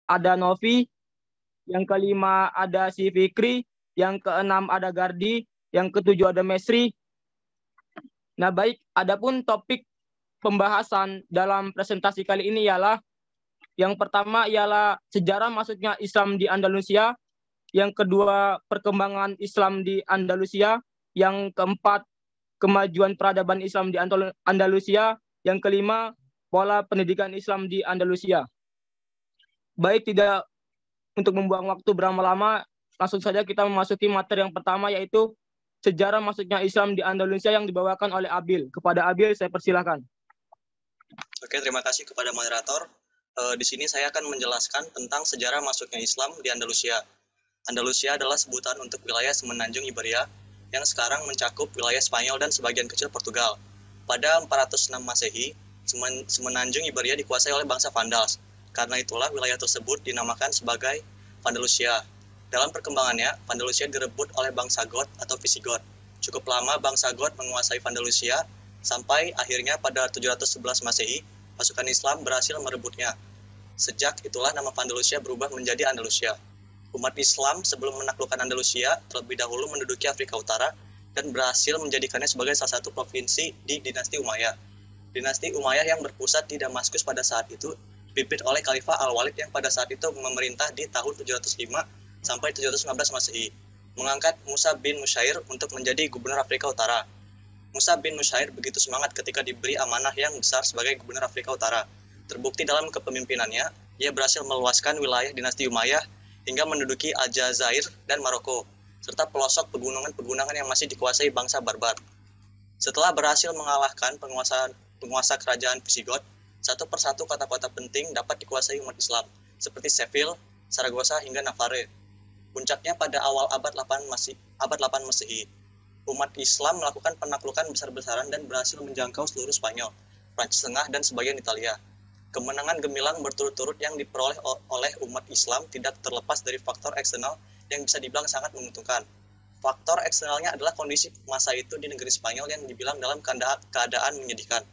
ada Novi, yang kelima ada si Fikri, yang keenam ada Gardi, yang ketujuh ada Mesri. Nah baik, adapun topik pembahasan dalam presentasi kali ini ialah yang pertama ialah sejarah masuknya Islam di Andalusia, yang kedua perkembangan Islam di Andalusia, yang keempat kemajuan peradaban Islam di Andalusia, yang kelima pola pendidikan Islam di Andalusia. Baik, tidak untuk membuang waktu berlama-lama, langsung saja kita memasuki materi yang pertama, yaitu sejarah masuknya Islam di Andalusia yang dibawakan oleh Abil. Kepada Abil saya persilakan. Oke, terima kasih kepada moderator. Di sini saya akan menjelaskan tentang sejarah masuknya Islam di Andalusia. Andalusia adalah sebutan untuk wilayah semenanjung Iberia yang sekarang mencakup wilayah Spanyol dan sebagian kecil Portugal. Pada 406 Masehi, semenanjung Iberia dikuasai oleh bangsa Vandals. Karena itulah wilayah tersebut dinamakan sebagai Vandalusia. Dalam perkembangannya, Vandalusia direbut oleh bangsa Goth atau Visigoth. Cukup lama bangsa Goth menguasai Vandalusia, sampai akhirnya pada 711 Masehi, pasukan Islam berhasil merebutnya. Sejak itulah nama Vandalusia berubah menjadi Andalusia. Umat Islam sebelum menaklukkan Andalusia terlebih dahulu menduduki Afrika Utara dan berhasil menjadikannya sebagai salah satu provinsi di dinasti Umayyah. Dinasti Umayyah yang berpusat di Damaskus pada saat itu dipimpin oleh Khalifah Al-Walid yang pada saat itu memerintah di tahun 705 sampai 715 Masehi, mengangkat Musa bin Nusayr untuk menjadi gubernur Afrika Utara. Musa bin Nusayr begitu semangat ketika diberi amanah yang besar sebagai gubernur Afrika Utara. Terbukti dalam kepemimpinannya, ia berhasil meluaskan wilayah dinasti Umayyah hingga menduduki Aljazair dan Maroko, serta pelosok pegunungan-pegunungan yang masih dikuasai bangsa Barbar. Setelah berhasil mengalahkan penguasa kerajaan Visigoth, satu persatu kota-kota penting dapat dikuasai umat Islam, seperti Seville, Saragossa, hingga Navarre. Puncaknya pada awal abad 8 Masehi. Umat Islam melakukan penaklukan besar-besaran dan berhasil menjangkau seluruh Spanyol, Prancis Tengah, dan sebagian Italia. Kemenangan gemilang berturut-turut yang diperoleh oleh umat Islam tidak terlepas dari faktor eksternal yang bisa dibilang sangat menguntungkan. Faktor eksternalnya adalah kondisi masa itu di negeri Spanyol yang dibilang dalam keadaan menyedihkan.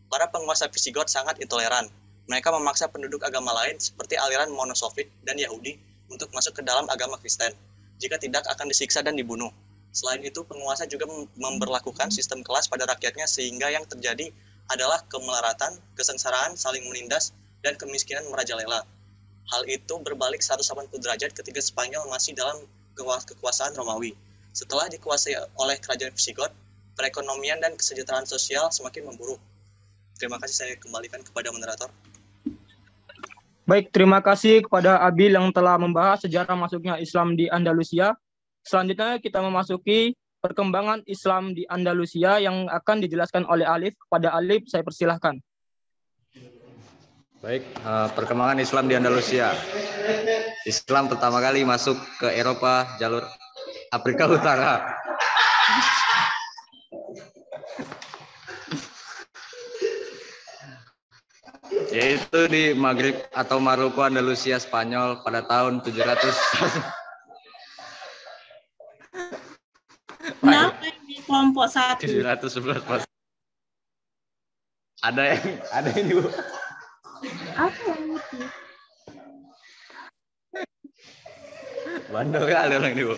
Para penguasa Visigoth sangat intoleran. Mereka memaksa penduduk agama lain seperti aliran Monosofit dan Yahudi untuk masuk ke dalam agama Kristen. Jika tidak akan disiksa dan dibunuh. Selain itu, penguasa juga memberlakukan sistem kelas pada rakyatnya sehingga yang terjadi adalah kemelaratan, kesengsaraan, saling menindas, dan kemiskinan merajalela. Hal itu berbalik 180 derajat ketika Spanyol masih dalam kekuasaan Romawi. Setelah dikuasai oleh kerajaan Visigoth, perekonomian dan kesejahteraan sosial semakin memburuk. Terima kasih, saya kembalikan kepada moderator. Baik, terima kasih kepada Abil yang telah membahas sejarah masuknya Islam di Andalusia. Selanjutnya kita memasuki perkembangan Islam di Andalusia yang akan dijelaskan oleh Alif. Kepada Alif saya persilahkan. Baik, perkembangan Islam di Andalusia. Islam pertama kali masuk ke Eropa jalur Afrika Utara. Yaitu di Maghrib atau Maroko, Andalusia, Spanyol pada tahun 700. Kenapa ini kelompok 1? 711 Mas. Ada ini Bu. Apa yang itu? Bandel kali orang ini Bu.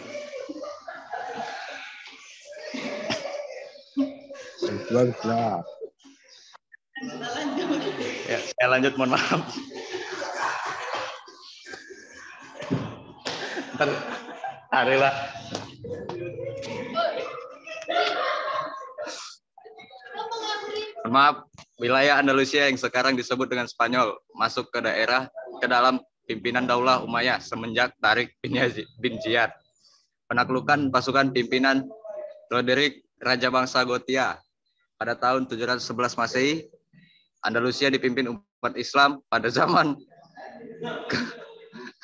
Ya, saya lanjut, mohon maaf. Ntar, lah. Maaf, wilayah Andalusia yang sekarang disebut dengan Spanyol masuk ke dalam pimpinan Daulah Umayyah semenjak Tariq bin Ziyad. Penaklukan pasukan pimpinan Roderick, Raja Bangsa Gothia pada tahun 711 Masehi. Andalusia dipimpin umat Islam pada zaman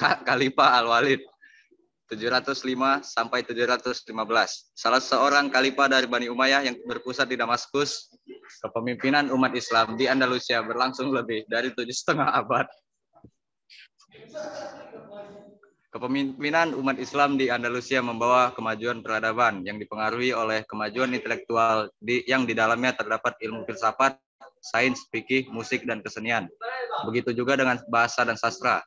Khalifah Al-Walid 705 sampai 715. Salah seorang khalifah dari Bani Umayyah yang berpusat di Damaskus. Kepemimpinan umat Islam di Andalusia berlangsung lebih dari 7,5 abad. Kepemimpinan umat Islam di Andalusia membawa kemajuan peradaban yang dipengaruhi oleh kemajuan intelektual yang di dalamnya terdapat ilmu filsafat, sains, fikih, musik, dan kesenian. Begitu juga dengan bahasa dan sastra.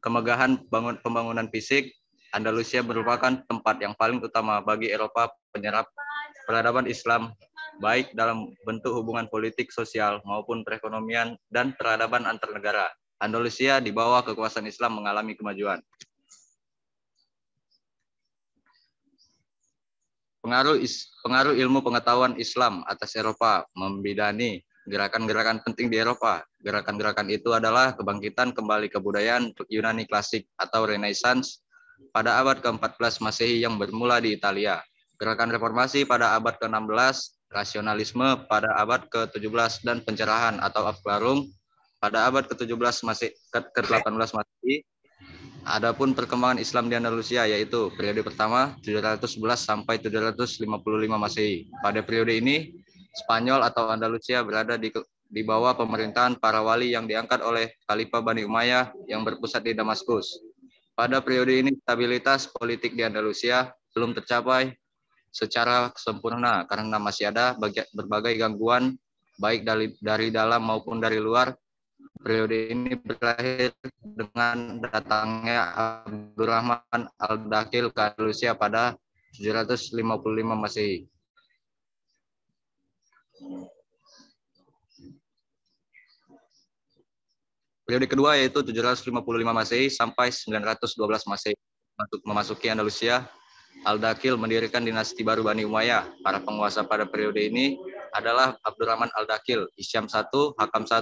kemegahan pembangunan fisik, Andalusia merupakan tempat yang paling utama bagi Eropa penyerap peradaban Islam, baik dalam bentuk hubungan politik, sosial, maupun perekonomian dan peradaban antar negara. Andalusia di bawah kekuasaan Islam mengalami kemajuan. Pengaruh ilmu pengetahuan Islam atas Eropa membidani gerakan-gerakan penting di Eropa. Gerakan-gerakan itu adalah kebangkitan kembali kebudayaan Yunani klasik atau Renaissance pada abad ke-14 Masehi yang bermula di Italia. Gerakan reformasi pada abad ke-16, rasionalisme pada abad ke-17, dan pencerahan atau Akbarum pada abad ke-17 ke-18 Masehi. Adapun perkembangan Islam di Andalusia yaitu periode pertama 711 sampai 755 Masehi. Pada periode ini, Spanyol atau Andalusia berada di bawah pemerintahan para wali yang diangkat oleh Khalifah Bani Umayyah yang berpusat di Damaskus. Pada periode ini, stabilitas politik di Andalusia belum tercapai secara sempurna karena masih ada berbagai gangguan baik dari dalam maupun dari luar. Periode ini berakhir dengan datangnya Abdurrahman Al-Dakhil ke Andalusia pada 755 Masehi. Periode kedua yaitu 755 Masehi sampai 912 Masehi. Untuk memasuki Andalusia, Al-Dakhil mendirikan dinasti baru Bani Umayyah. Para penguasa pada periode ini adalah Abdurrahman Al-Dakhil, Hisyam I, Hakam I,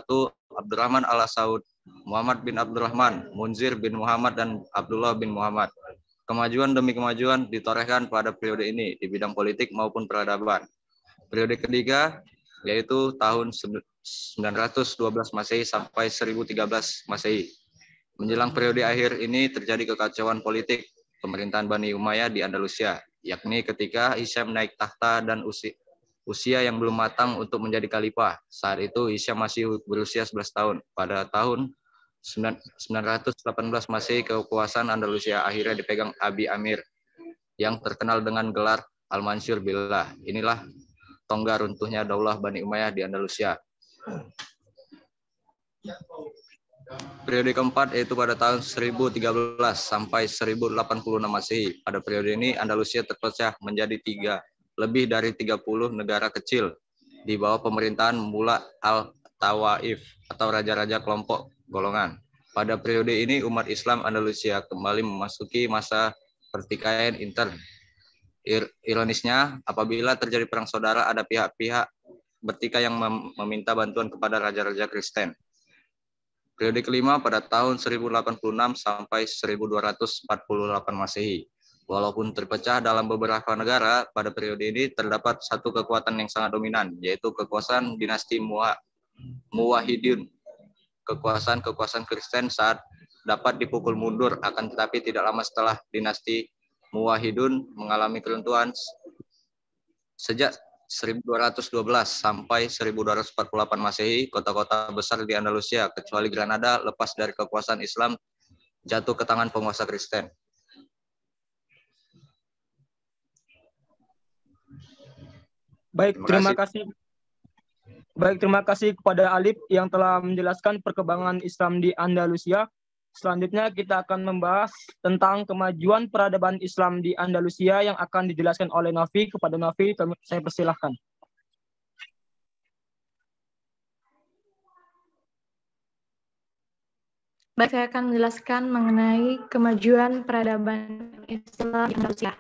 Abdurrahman Al-Saud, Muhammad bin Abdurrahman, Munzir bin Muhammad, dan Abdullah bin Muhammad. Kemajuan demi kemajuan ditorehkan pada periode ini di bidang politik maupun peradaban. Periode ketiga yaitu tahun 912 Masehi sampai 1013 Masehi. Menjelang periode akhir ini terjadi kekacauan politik pemerintahan Bani Umayyah di Andalusia, yakni ketika Hisyam naik tahta dan usia yang belum matang untuk menjadi khalifah. Saat itu Hisyam masih berusia 11 tahun. Pada tahun 918 Masehi, kekuasaan Andalusia akhirnya dipegang Abi Amir yang terkenal dengan gelar Al-Mansur Billah. Inilah tonggak runtuhnya Daulah Bani Umayyah di Andalusia. Periode keempat yaitu pada tahun 1013 sampai 1086 Masehi. Pada periode ini Andalusia terpecah menjadi lebih dari 30 negara kecil di bawah pemerintahan Mullah al-Tawaif atau raja-raja kelompok golongan. Pada periode ini umat Islam Andalusia kembali memasuki masa pertikaian intern. Ironisnya, apabila terjadi perang saudara, ada pihak-pihak bertikai yang meminta bantuan kepada raja-raja Kristen. Periode kelima pada tahun 1086 sampai 1248 Masehi. Walaupun terpecah dalam beberapa negara, pada periode ini terdapat satu kekuatan yang sangat dominan, yaitu kekuasaan dinasti Muwahhidin. Kekuasaan Kristen saat dapat dipukul mundur, akan tetapi tidak lama setelah dinasti Muwahhidun mengalami keruntuhan. Sejak 1212 sampai 1248 Masehi, kota-kota besar di Andalusia, kecuali Granada, lepas dari kekuasaan Islam, jatuh ke tangan penguasa Kristen. Terima kasih kepada Alif yang telah menjelaskan perkembangan Islam di Andalusia. Selanjutnya kita akan membahas tentang kemajuan peradaban Islam di Andalusia yang akan dijelaskan oleh Novi. Kepada Novi, saya persilahkan. Baik, saya akan menjelaskan mengenai kemajuan peradaban Islam di Andalusia.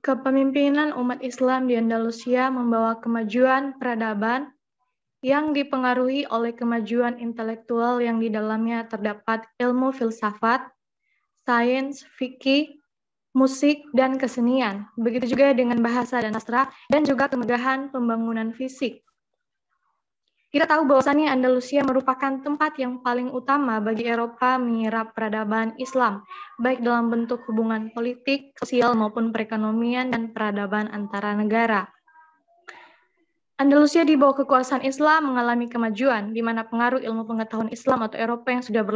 Kepemimpinan umat Islam di Andalusia membawa kemajuan peradaban yang dipengaruhi oleh kemajuan intelektual yang di dalamnya terdapat ilmu filsafat, sains, fikih, musik, dan kesenian. Begitu juga dengan bahasa dan sastra, dan juga kemegahan pembangunan fisik. Kita tahu bahwasannya Andalusia merupakan tempat yang paling utama bagi Eropa menyerap peradaban Islam, baik dalam bentuk hubungan politik, sosial, maupun perekonomian dan peradaban antara negara. Andalusia di bawah kekuasaan Islam mengalami kemajuan, di mana pengaruh ilmu pengetahuan Islam atau Eropa yang sudah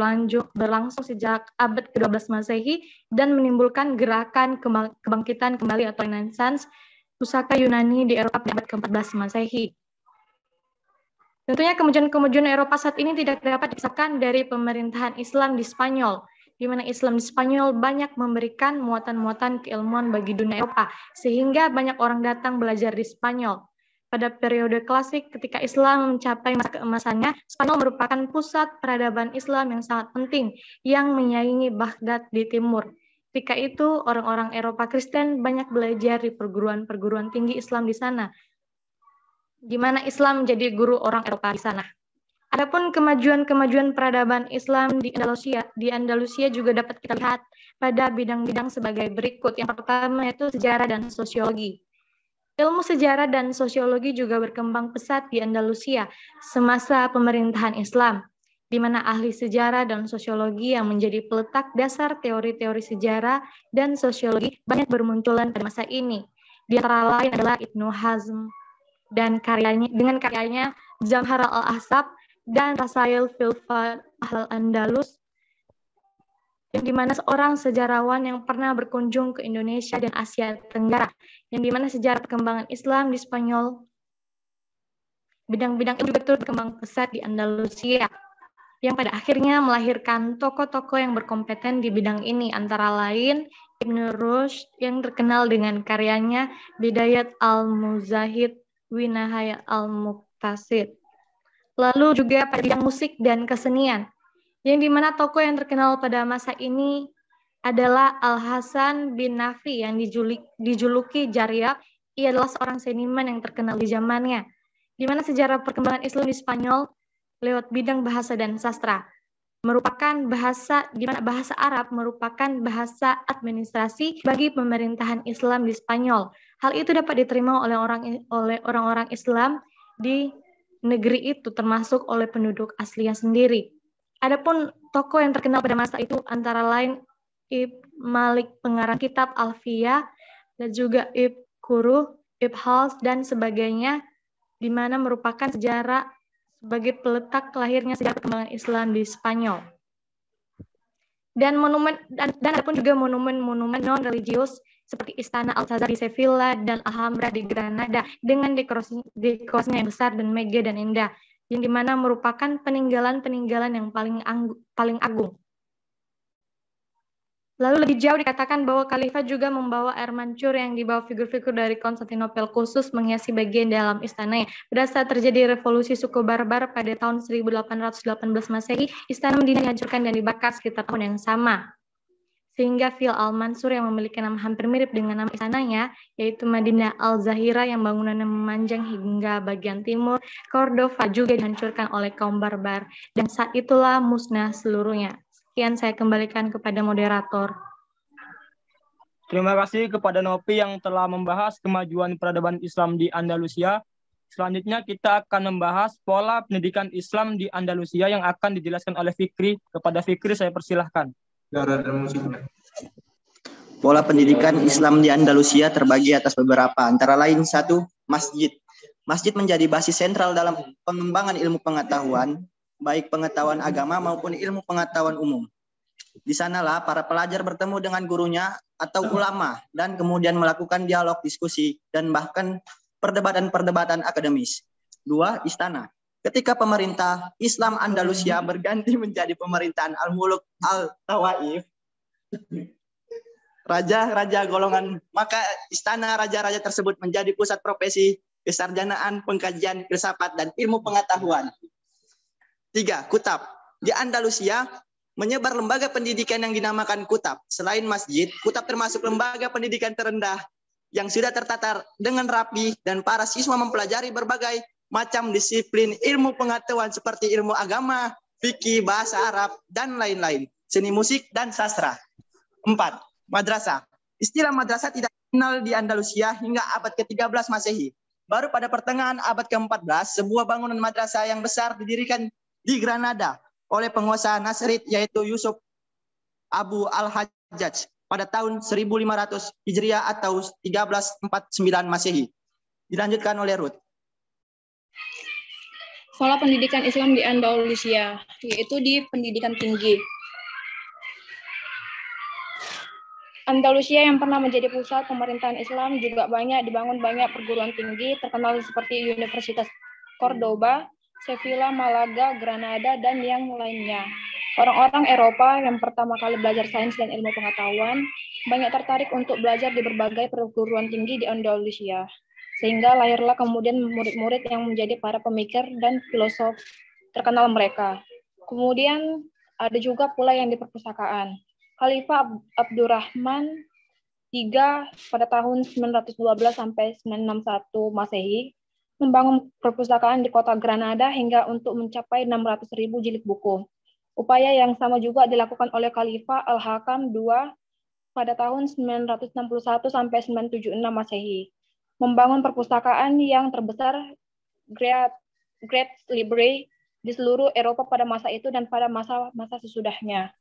berlangsung sejak abad ke-12 Masehi dan menimbulkan gerakan kebangkitan kembali atau Renaissance pusaka Yunani di Eropa pada abad ke-14 Masehi. Tentunya kemajuan-kemajuan Eropa saat ini tidak dapat dipisahkan dari pemerintahan Islam di Spanyol, di mana Islam di Spanyol banyak memberikan muatan-muatan keilmuan bagi dunia Eropa, sehingga banyak orang datang belajar di Spanyol. Pada periode klasik, ketika Islam mencapai masa keemasannya, Spanyol merupakan pusat peradaban Islam yang sangat penting, yang menyaingi Baghdad di timur. Ketika itu, orang-orang Eropa Kristen banyak belajar di perguruan-perguruan tinggi Islam di sana, di mana Islam menjadi guru orang Eropa di sana. Adapun kemajuan-kemajuan peradaban Islam di Andalusia juga dapat kita lihat pada bidang-bidang sebagai berikut. Yang pertama yaitu sejarah dan sosiologi. Ilmu sejarah dan sosiologi juga berkembang pesat di Andalusia semasa pemerintahan Islam, di mana ahli sejarah dan sosiologi yang menjadi peletak dasar teori-teori sejarah dan sosiologi banyak bermunculan pada masa ini. Di antara lain adalah Ibnu Hazm dan karyanya Jamhar al-Ahzab dan Rasail fil al-Andalus, yang dimana seorang sejarawan yang pernah berkunjung ke Indonesia dan Asia Tenggara, yang dimana sejarah perkembangan Islam di Spanyol, bidang-bidang itu juga turut berkembang pesat di Andalusia, yang pada akhirnya melahirkan tokoh-tokoh yang berkompeten di bidang ini, antara lain Ibn Rushd yang terkenal dengan karyanya Bidayat al-Muzahid Winahaya al-Muqtasid. Lalu juga pada bidang musik dan kesenian, yang dimana tokoh yang terkenal pada masa ini adalah Al-Hasan bin Nafi yang dijuluki Jaryab. Ia adalah seorang seniman yang terkenal di zamannya, di mana sejarah perkembangan Islam di Spanyol lewat bidang bahasa dan sastra merupakan bahasa, di mana bahasa Arab merupakan bahasa administrasi bagi pemerintahan Islam di Spanyol. Hal itu dapat diterima oleh orang-orang Islam di negeri itu, termasuk oleh penduduk aslinya sendiri. Adapun tokoh yang terkenal pada masa itu antara lain Ibn Malik pengarang kitab Alfiyah, dan juga Ibn Kuruh, Ibn Hals, dan sebagainya, di mana merupakan sejarah sebagai peletak lahirnya sejarah perkembangan Islam di Spanyol. Dan adapun juga monumen-monumen non-religius seperti Istana Alcázar di Sevilla dan Alhambra di Granada dengan dekorasinya yang besar dan megah dan indah, yang dimana merupakan peninggalan-peninggalan yang paling agung. Lalu lebih jauh dikatakan bahwa Khalifah juga membawa air mancur yang dibawa figur-figur dari Konstantinopel khusus menghiasi bagian dalam istananya. Pada saat terjadi revolusi suku barbar pada tahun 1818 Masehi, istana Madinah dihancurkan dan dibakar sekitar tahun yang sama. Sehingga Fil al-Mansur yang memiliki nama hampir mirip dengan nama istananya, yaitu Madinah al-Zahira yang bangunannya memanjang hingga bagian timur, Cordova juga dihancurkan oleh kaum barbar, dan saat itulah musnah seluruhnya. Sekian saya kembalikan kepada moderator. Terima kasih kepada Nopi yang telah membahas kemajuan peradaban Islam di Andalusia. Selanjutnya kita akan membahas pola pendidikan Islam di Andalusia yang akan dijelaskan oleh Fikri. Kepada Fikri saya persilahkan. Pola pendidikan Islam di Andalusia terbagi atas beberapa, antara lain 1. Masjid. Masjid menjadi basis sentral dalam pengembangan ilmu pengetahuan, baik pengetahuan agama maupun ilmu pengetahuan umum. Di sanalah para pelajar bertemu dengan gurunya atau ulama dan kemudian melakukan dialog, diskusi, dan bahkan perdebatan-perdebatan akademis. 2. Istana. Ketika pemerintah Islam Andalusia berganti menjadi pemerintahan Al-Muluk Al-Tawaif, raja-raja golongan, maka istana raja-raja tersebut menjadi pusat profesi, kesarjanaan, pengkajian, filsafat, dan ilmu pengetahuan. 3. Kutab. Di Andalusia menyebar lembaga pendidikan yang dinamakan kutab. Selain masjid, kutab termasuk lembaga pendidikan terendah yang sudah tertata dengan rapi, dan para siswa mempelajari berbagai macam disiplin ilmu pengetahuan seperti ilmu agama, fikih, bahasa Arab, dan lain-lain, seni musik, dan sastra. 4. Madrasah. Istilah madrasah tidak dikenal di Andalusia hingga abad ke-13 Masehi. Baru pada pertengahan abad ke-14, sebuah bangunan madrasah yang besar didirikan di Granada oleh penguasa Nasrid, yaitu Yusuf Abu al-Hajjaj pada tahun 1500 Hijriah atau 1349 Masehi. Dilanjutkan oleh Ruth. Pola pendidikan Islam di Andalusia, yaitu di pendidikan tinggi. Andalusia yang pernah menjadi pusat pemerintahan Islam juga dibangun banyak perguruan tinggi terkenal seperti Universitas Cordoba, Sevilla, Malaga, Granada, dan yang lainnya. Orang-orang Eropa yang pertama kali belajar sains dan ilmu pengetahuan banyak tertarik untuk belajar di berbagai perguruan tinggi di Andalusia. Sehingga lahirlah kemudian murid-murid yang menjadi para pemikir dan filosof terkenal mereka. Kemudian ada juga pula yang di perpustakaan. Khalifah Abdurrahman III pada tahun 912 sampai 961 Masehi membangun perpustakaan di kota Granada hingga untuk mencapai 600.000 jilid buku. Upaya yang sama juga dilakukan oleh Khalifah Al-Hakam II pada tahun 961 sampai 976 Masehi. Membangun perpustakaan yang terbesar Great Library di seluruh Eropa pada masa itu dan pada masa sesudahnya.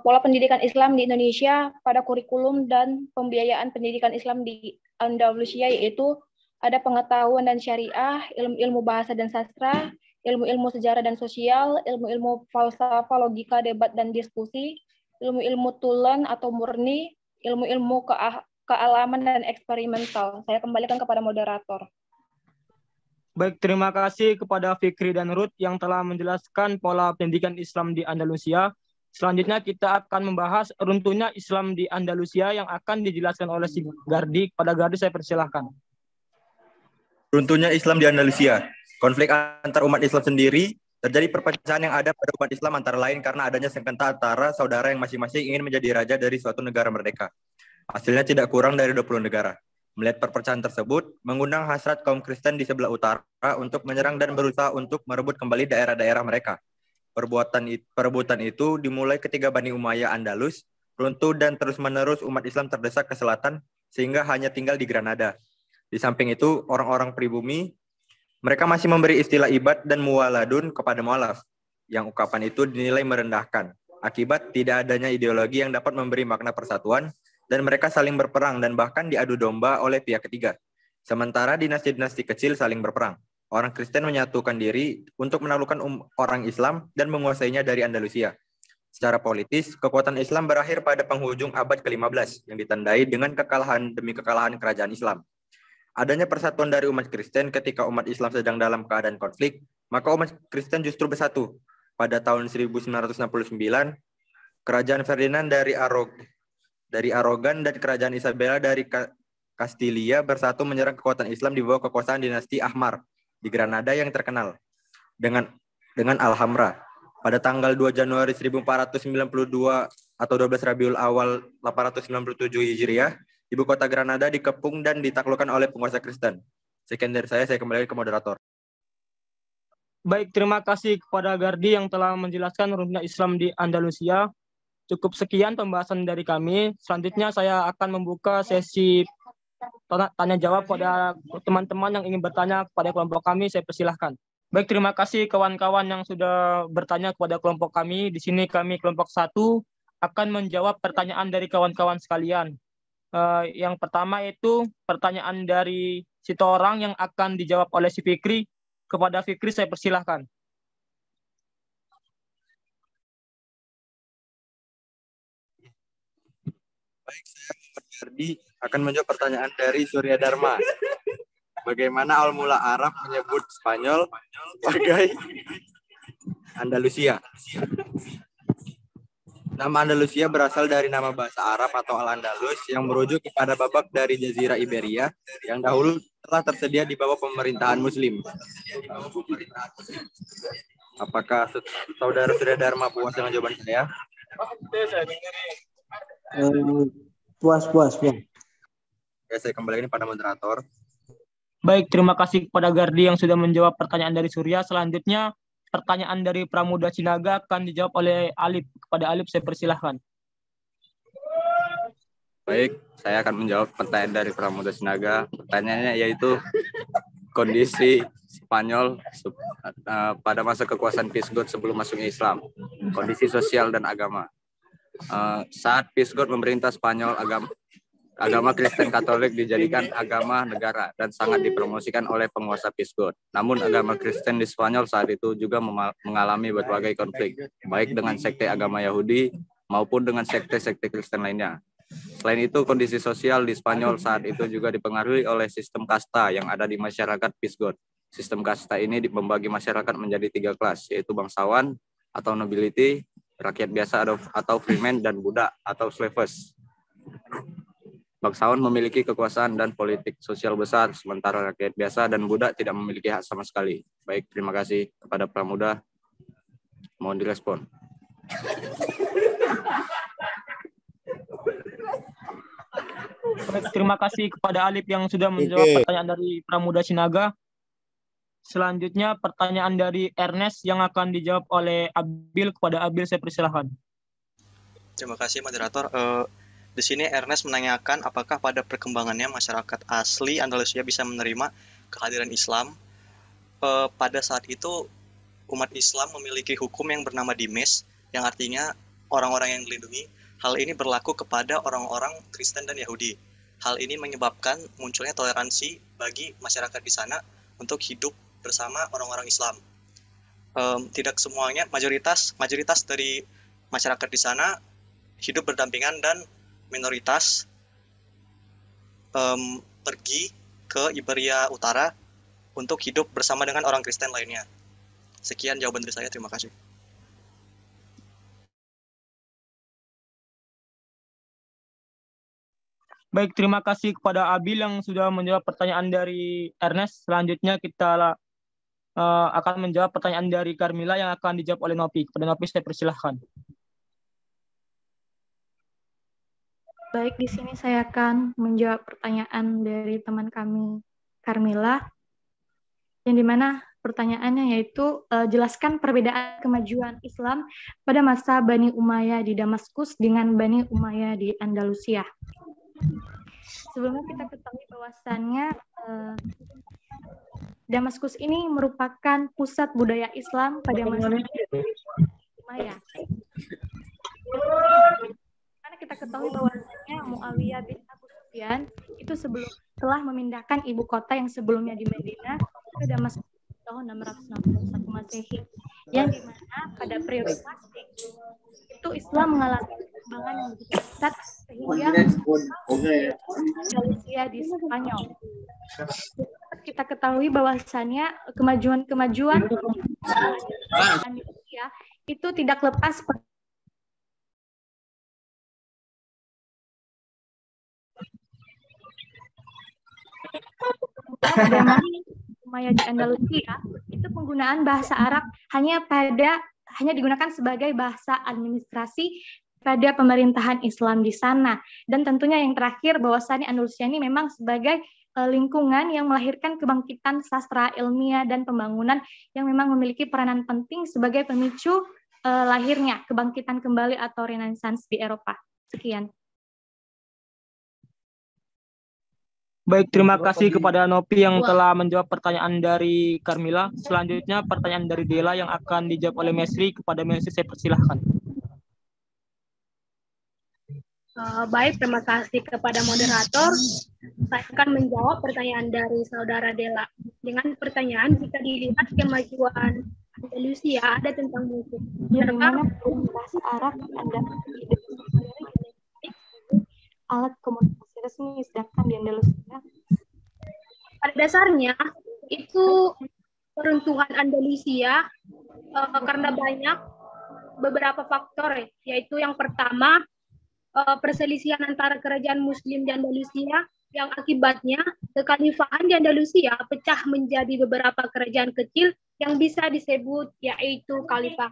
Pola pendidikan Islam di Indonesia pada kurikulum dan pembiayaan pendidikan Islam di Andalusia yaitu ada pengetahuan dan syariah, ilmu-ilmu bahasa dan sastra, ilmu-ilmu sejarah dan sosial, ilmu-ilmu falsafah, logika, debat dan diskusi, ilmu-ilmu tulen atau murni, ilmu-ilmu kealaman dan eksperimental. Saya kembalikan kepada moderator. Baik, terima kasih kepada Fikri dan Ruth yang telah menjelaskan pola pendidikan Islam di Andalusia. Selanjutnya kita akan membahas runtuhnya Islam di Andalusia yang akan dijelaskan oleh si Gardi. Pada Gardi saya persilahkan. Runtuhnya Islam di Andalusia. Konflik antar umat Islam sendiri terjadi perpecahan yang ada pada umat Islam antara lain karena adanya sengketa antara saudara yang masing-masing ingin menjadi raja dari suatu negara merdeka. Hasilnya tidak kurang dari 20 negara. Melihat perpecahan tersebut, mengundang hasrat kaum Kristen di sebelah utara untuk menyerang dan berusaha untuk merebut kembali daerah-daerah mereka. Perebutan itu dimulai ketika Bani Umayyah Andalus runtuh dan terus-menerus umat Islam terdesak ke selatan sehingga hanya tinggal di Granada. Di samping itu, orang-orang pribumi mereka masih memberi istilah ibad dan muwaladun kepada mualaf, yang ungkapan itu dinilai merendahkan. Akibat tidak adanya ideologi yang dapat memberi makna persatuan, dan mereka saling berperang dan bahkan diadu domba oleh pihak ketiga. Sementara dinasti-dinasti kecil saling berperang. Orang Kristen menyatukan diri untuk menaklukkan orang Islam dan menguasainya dari Andalusia. Secara politis, kekuatan Islam berakhir pada penghujung abad ke-15 yang ditandai dengan kekalahan demi kekalahan kerajaan Islam. Adanya persatuan dari umat Kristen ketika umat Islam sedang dalam keadaan konflik, maka umat Kristen justru bersatu. Pada tahun 1969, kerajaan Ferdinand dari Aragon dan kerajaan Isabella dari Kastilia bersatu menyerang kekuatan Islam di bawah kekuasaan dinasti Ahmar di Granada yang terkenal dengan Alhambra. Pada tanggal 2 Januari 1492 atau 12 Rabiul Awal 897 Hijriah, ibu kota Granada dikepung dan ditaklukkan oleh penguasa Kristen. Sekian dari saya kembali ke moderator. Baik, terima kasih kepada Gardi yang telah menjelaskan runtuhnya Islam di Andalusia. Cukup sekian pembahasan dari kami. Selanjutnya saya akan membuka sesi tanya jawab pada teman-teman yang ingin bertanya kepada kelompok kami. Saya persilahkan. Baik, terima kasih kawan-kawan yang sudah bertanya kepada kelompok kami. Di sini kami kelompok 1 akan menjawab pertanyaan dari kawan-kawan sekalian. Yang pertama itu pertanyaan dari Sitorang yang akan dijawab oleh si Fikri. Kepada Fikri saya persilahkan. Baik, saya Gardi akan menjawab pertanyaan dari Surya Dharma. Bagaimana awal mula Arab menyebut Spanyol sebagai Andalusia? Nama Andalusia berasal dari nama bahasa Arab atau Al-Andalus yang merujuk kepada babak dari Jazirah Iberia yang dahulu telah tersedia di bawah pemerintahan Muslim. Apakah saudara Surya Dharma puas dengan jawaban saya? Puas. Ya, saya kembali pada moderator. Baik, terima kasih kepada Gardi yang sudah menjawab pertanyaan dari Surya. Selanjutnya, pertanyaan dari Pramuda Sinaga akan dijawab oleh Alif. Kepada Alif, saya persilahkan. Baik, saya akan menjawab pertanyaan dari Pramuda Sinaga. Pertanyaannya yaitu kondisi Spanyol pada masa kekuasaan Visigoth sebelum masuknya Islam. Kondisi sosial dan agama. Saat Visigoth memerintah Spanyol, agama Kristen Katolik dijadikan agama negara dan sangat dipromosikan oleh penguasa Visigoth. Namun agama Kristen di Spanyol saat itu juga mengalami berbagai konflik, baik dengan sekte agama Yahudi maupun dengan sekte-sekte Kristen lainnya. Selain itu, kondisi sosial di Spanyol saat itu juga dipengaruhi oleh sistem kasta yang ada di masyarakat Visigot. Sistem kasta ini membagi masyarakat menjadi 3 kelas, yaitu bangsawan atau nobility, rakyat biasa atau freeman, dan budak atau slaves. Bangsawan memiliki kekuasaan dan politik sosial besar, sementara rakyat biasa dan budak tidak memiliki hak sama sekali. Baik, terima kasih kepada Pramuda. Mohon direspon. Baik, terima kasih kepada Alif yang sudah menjawab pertanyaan dari Pramuda Sinaga. Selanjutnya pertanyaan dari Ernest yang akan dijawab oleh Abil. Kepada Abil saya persilahkan. Terima kasih moderator. Di sini Ernest menanyakan apakah pada perkembangannya masyarakat asli Andalusia bisa menerima kehadiran Islam. Pada saat itu umat Islam memiliki hukum yang bernama Dimes, yang artinya orang-orang yang dilindungi. Hal ini berlaku kepada orang-orang Kristen dan Yahudi. Hal ini menyebabkan munculnya toleransi bagi masyarakat di sana untuk hidup bersama orang-orang Islam. Tidak semuanya, mayoritas dari masyarakat di sana hidup berdampingan dan minoritas pergi ke Iberia Utara untuk hidup bersama dengan orang Kristen lainnya. Sekian jawaban dari saya, terima kasih. Baik, terima kasih kepada Abil yang sudah menjawab pertanyaan dari Ernest. Selanjutnya kita akan menjawab pertanyaan dari Carmila yang akan dijawab oleh Nopi. Kepada Nopi saya persilahkan. Baik, di sini saya akan menjawab pertanyaan dari teman kami, Carmila, yang dimana pertanyaannya yaitu jelaskan perbedaan kemajuan Islam pada masa Bani Umayyah di Damaskus dengan Bani Umayyah di Andalusia. Sebelumnya kita ketahui bahwasannya Damaskus ini merupakan pusat budaya Islam pada masa Umayyah. Karena kita ketahui bahwasannya Muawiyah bin Abu Sufyan itu telah memindahkan ibu kota yang sebelumnya di Madinah ke Damaskus tahun 661 Masehi, yang dimana pada periode klasik itu Islam mengalami perkembangan yang begitu pesat sehingga Andalusia di Spanyol. Kita ketahui bahwasannya kemajuan Andalusia itu tidak lepas Umayyah di Andalusia itu penggunaan bahasa Arab hanya digunakan sebagai bahasa administrasi pada pemerintahan Islam di sana. Dan tentunya yang terakhir bahwasannya Andalusia ini memang sebagai lingkungan yang melahirkan kebangkitan sastra ilmiah dan pembangunan yang memang memiliki peranan penting sebagai pemicu lahirnya kebangkitan kembali atau Renaissance di Eropa. Sekian. Baik, terima kasih kepada Nopi yang telah menjawab pertanyaan dari Carmila. Selanjutnya pertanyaan dari Dela yang akan dijawab oleh Mesri. Kepada Mesri saya persilahkan. Baik, terima kasih kepada moderator. Saya akan menjawab pertanyaan dari saudara Dela. Dengan pertanyaan, jika dilihat kemajuan Andalusia ada tentang musik. Bagaimana bahasa Arab Anda alat komunikasi resmi sedangkan di Andalusia? Pada dasarnya itu peruntukan Andalusia karena banyak beberapa faktor, yaitu yang pertama perselisihan antara kerajaan Muslim di Andalusia yang akibatnya kekhalifahan di Andalusia pecah menjadi beberapa kerajaan kecil yang bisa disebut yaitu khalifah.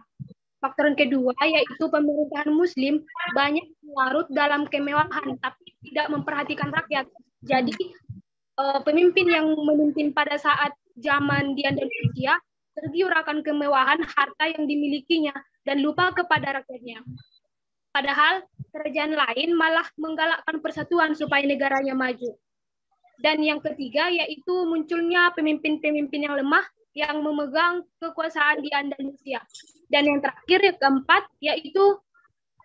Faktor yang kedua yaitu pemerintahan Muslim banyak larut dalam kemewahan tapi tidak memperhatikan rakyat. Jadi pemimpin yang memimpin pada saat zaman di Andalusia tergiur akan kemewahan harta yang dimilikinya dan lupa kepada rakyatnya. Padahal kerajaan lain malah menggalakkan persatuan supaya negaranya maju. Dan yang ketiga yaitu munculnya pemimpin-pemimpin yang lemah yang memegang kekuasaan di Andalusia. Dan yang terakhir, yang keempat, yaitu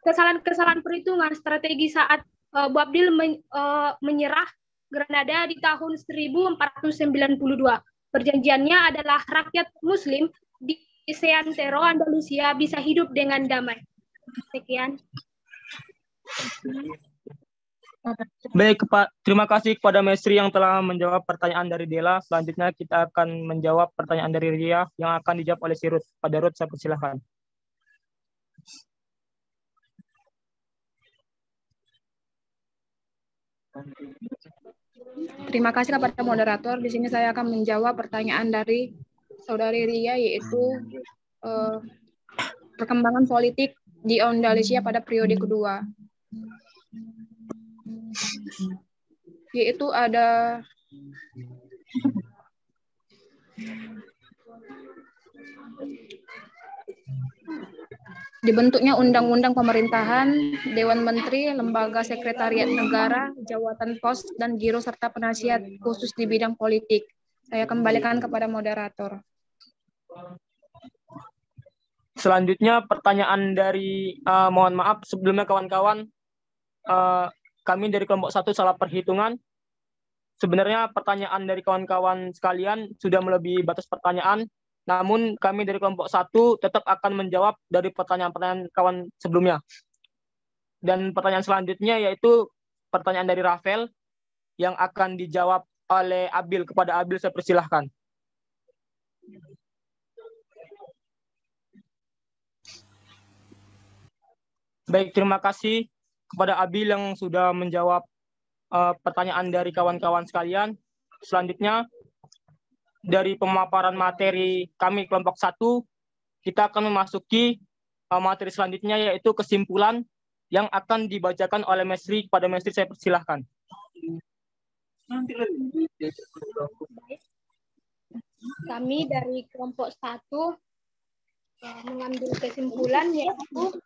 kesalahan-kesalahan perhitungan strategi saat Boabdil menyerah Granada di tahun 1492. Perjanjiannya adalah rakyat Muslim di seantero Andalusia bisa hidup dengan damai. Sekian. Baik, terima kasih kepada Mesri yang telah menjawab pertanyaan dari Dela. Selanjutnya kita akan menjawab pertanyaan dari Ria yang akan dijawab oleh si Ruth. Pada Ruth, saya persilahkan. Terima kasih kepada moderator. Di sini saya akan menjawab pertanyaan dari saudari Ria, yaitu perkembangan politik di Andalusia pada periode kedua. Yaitu ada dibentuknya undang-undang pemerintahan, Dewan Menteri, Lembaga Sekretariat Negara, Jabatan Pos, dan Giro serta penasihat khusus di bidang politik. Saya kembalikan kepada moderator. Selanjutnya pertanyaan dari, mohon maaf sebelumnya kawan-kawan, kami dari kelompok 1 salah perhitungan. Sebenarnya pertanyaan dari kawan-kawan sekalian sudah melebihi batas pertanyaan, namun kami dari kelompok 1 tetap akan menjawab dari pertanyaan-pertanyaan kawan sebelumnya. Dan pertanyaan selanjutnya yaitu pertanyaan dari Rafael yang akan dijawab oleh Abil. Kepada Abil saya persilahkan. Baik, terima kasih kepada Abil yang sudah menjawab pertanyaan dari kawan-kawan sekalian. Selanjutnya, dari pemaparan materi kami kelompok 1, kita akan memasuki materi selanjutnya yaitu kesimpulan yang akan dibacakan oleh Mesri. Kepada Mesri saya persilahkan. Kami dari kelompok 1 mengambil kesimpulan yaitu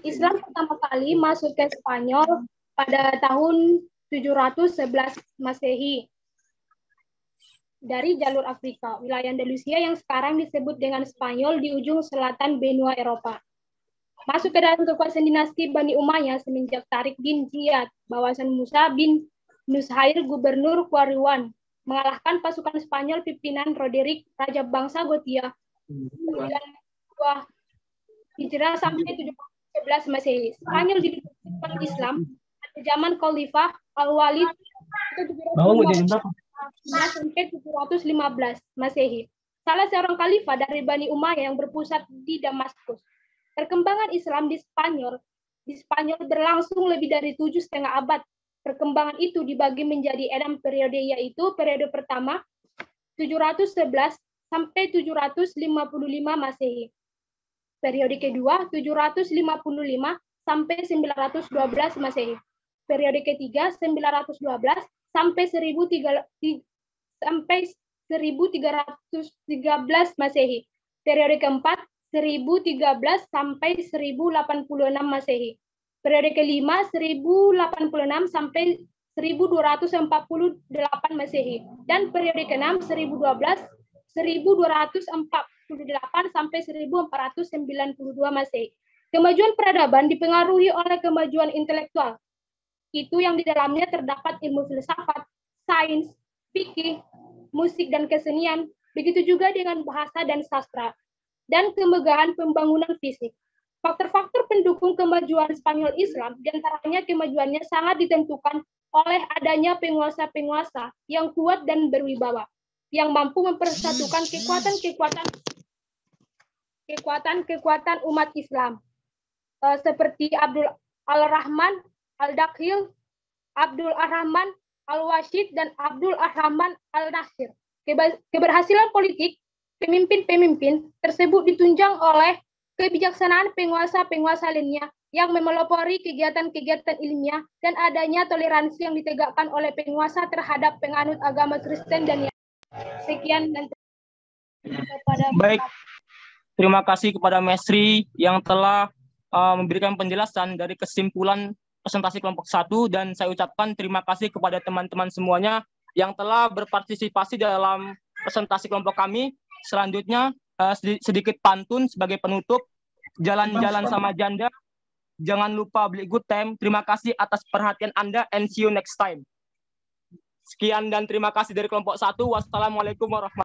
Islam pertama kali masuk ke Spanyol pada tahun 711 Masehi dari jalur Afrika, wilayah Andalusia yang sekarang disebut dengan Spanyol di ujung selatan benua Eropa. Masuk ke dalam kekuasaan dinasti Bani Umayyah semenjak Tariq bin Ziyad, bawasan Musa bin Nushair, gubernur Quaruan, mengalahkan pasukan Spanyol pimpinan Roderick, raja bangsa Gothia, 92 Hijrah sampai 711 Masehi. Spanyol dipimpin Islam pada zaman Khalifah Al-Walid sampai 715 Masehi. Salah seorang khalifah dari Bani Umayyah yang berpusat di Damaskus. Perkembangan Islam di Spanyol berlangsung lebih dari 7,5 abad. Perkembangan itu dibagi menjadi 6 periode, yaitu periode pertama 711 sampai 755 Masehi. Periode kedua 755 sampai 912 Masehi. Periode ketiga 912 sampai 1313 Masehi. Periode keempat 1013 sampai 1086 Masehi. Periode kelima 1086 sampai 1248 Masehi. Dan periode keenam 1248 sampai 1492 Masehi. Kemajuan peradaban dipengaruhi oleh kemajuan intelektual. Itu yang di dalamnya terdapat ilmu filsafat, sains, fikih, musik dan kesenian, begitu juga dengan bahasa dan sastra, dan kemegahan pembangunan fisik. Faktor-faktor pendukung kemajuan Spanyol Islam, diantaranya kemajuannya sangat ditentukan oleh adanya penguasa-penguasa yang kuat dan berwibawa, yang mampu mempersatukan kekuatan umat Islam, seperti Abdul Al-Rahman Al-Dakhil, Abdul Ar-Rahman Al-Washid, dan Abdul Ar-Rahman Al-Nasir. Keberhasilan politik pemimpin-pemimpin tersebut ditunjang oleh kebijaksanaan penguasa-penguasa lainnya yang memelopori kegiatan-kegiatan ilmiah dan adanya toleransi yang ditegakkan oleh penguasa terhadap penganut agama Kristen dan yang sekian dan kepada baik. Terima kasih kepada Mesri yang telah memberikan penjelasan dari kesimpulan presentasi kelompok 1, dan saya ucapkan terima kasih kepada teman-teman semuanya yang telah berpartisipasi dalam presentasi kelompok kami. Selanjutnya sedikit pantun sebagai penutup. Jalan-jalan sama janda, jangan lupa beli good time. Terima kasih atas perhatian Anda and see you next time. Sekian dan terima kasih dari kelompok 1. Wassalamualaikum warahmatullahi wabarakatuh.